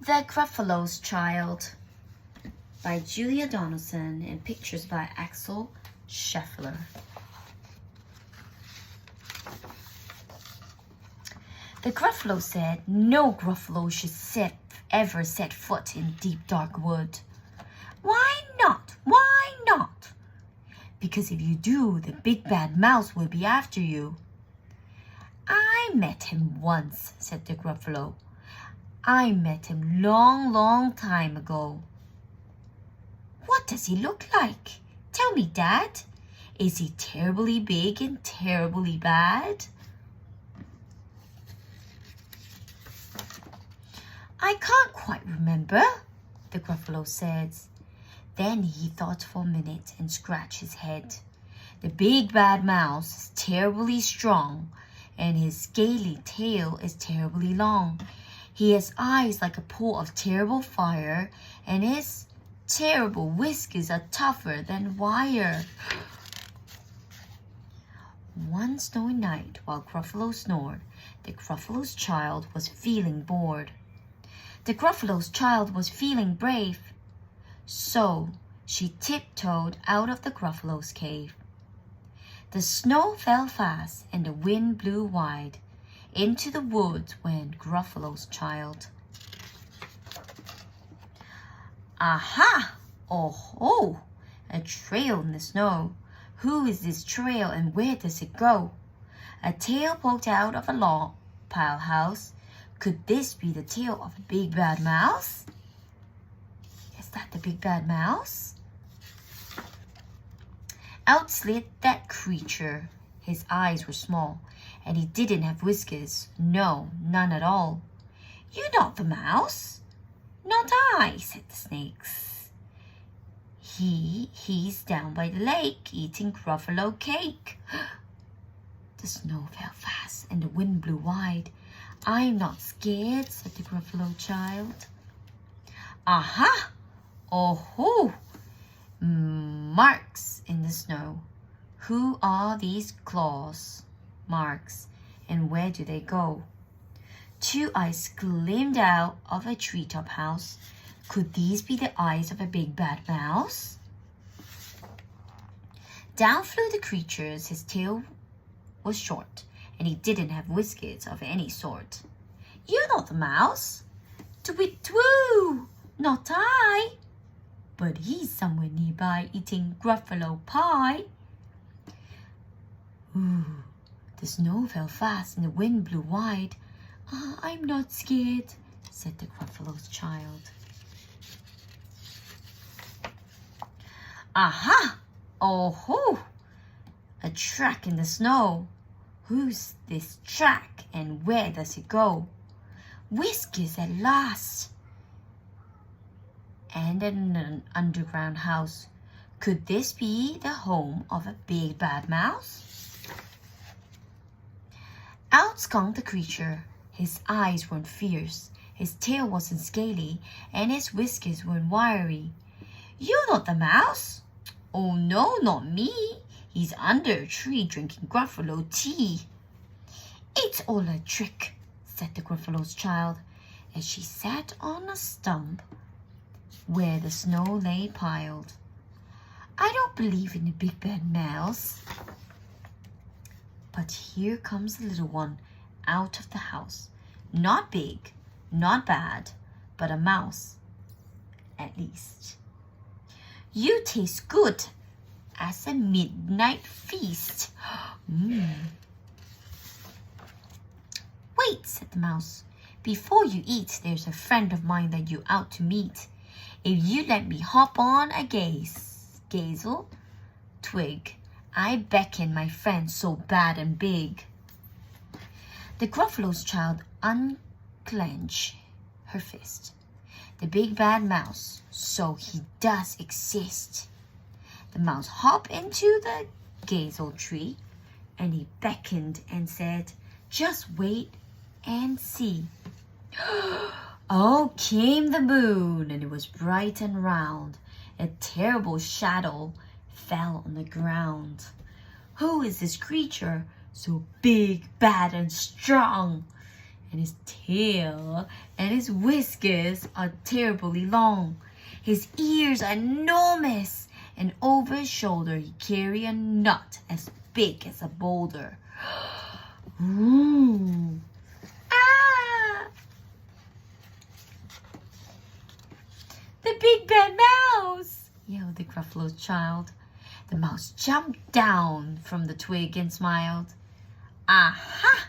The Gruffalo's Child by Julia Donaldson and pictures by Axel Scheffler. The Gruffalo said no Gruffalo should ever set foot in deep dark wood. Why not? Why not? Because if you do, the big bad mouse will be after you. I met him once, said the Gruffalo. I met him long time ago. What does he look like? Tell me, Dad. Is he terribly big and terribly bad? I can't quite remember, the Gruffalo said. Then he thought for a minute and scratched his head. The big bad mouse is terribly strong, and his scaly tail is terribly long. He has eyes like a pool of terrible fire, and his terrible whiskers are tougher than wire. One snowy night, while Gruffalo snored, the Gruffalo's child was feeling bored. The Gruffalo's child was feeling brave, so she tiptoed out of the Gruffalo's cave. The snow fell fast and the wind blew wide. Into the woods went Gruffalo's child. Aha! Oh, a trail in the snow. Who is this trail and where does it go? A tail poked out of a log pile house. Could this be the tail of a big bad mouse? Is that the big bad mouse? Out slid that creature. His eyes were small, and he didn't have whiskers. No, none at all. You're not the mouse. Not I, said the snakes. He's down by the lake eating Gruffalo cake. The snow fell fast and the wind blew wide. I'm not scared, said the Gruffalo child. Aha! Oh-ho! Marks in the snow. Who are these claws? Marks. And where do they go? Two eyes gleamed out of a treetop house. Could these be the eyes of a big bad mouse? Down flew the creatures. His tail was short, and he didn't have whiskers of any sort. You're not the mouse. Twit-twoo! Not I. But he's somewhere nearby eating Gruffalo pie. Ooh, the snow fell fast and the wind blew wide. I'm not scared, said the Gruffalo's child. Aha! Oh-ho! A track in the snow. Who's this track and where does it go? Whiskers at last. And in an underground house. Could this be the home of a big bad mouse? Out skunked the creature. His eyes weren't fierce, his tail wasn't scaly, and his whiskers weren't wiry. You're not the mouse? Oh no, not me. He's under a tree drinking Gruffalo tea. It's all a trick, said the Gruffalo's child, as she sat on a stump where the snow lay piled. I don't believe in the big bad mouse. But here comes the little one out of the house. Not big, not bad, but a mouse, at least. You taste good as a midnight feast. Wait, said the mouse. Before you eat, there's a friend of mine that you ought to meet. If you let me hop on a gazel twig, I beckon my friend so bad and big. The Gruffalo's child unclenched her fist. The big bad mouse, so he does exist. The mouse hopped into the gazel tree, and he beckoned and said, just wait and see. Oh, came the moon, and it was bright and round. A terrible shadow fell on the ground. Who is this creature so big, bad, and strong? and his tail and his whiskers are terribly long. His ears are enormous, and over his shoulder he carries a nut as big as a boulder. Ooh. Ah! The big bad mouse! Yelled the Gruffalo's child. The mouse jumped down from the twig and smiled. Aha!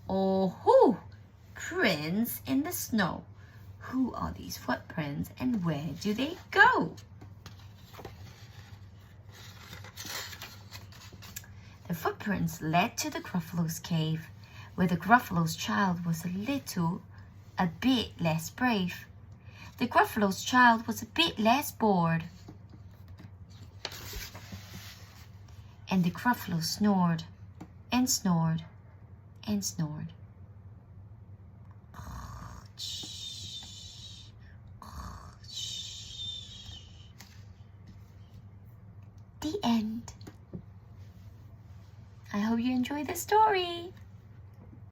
Oh-hoo! Prints in the snow. Who are these footprints and where do they go? The footprints led to the Gruffalo's cave, where the Gruffalo's child was a bit less brave. The Gruffalo's child was a bit less bored. And the Gruffalo snored and snored and snored. The end. I hope you enjoyed the story.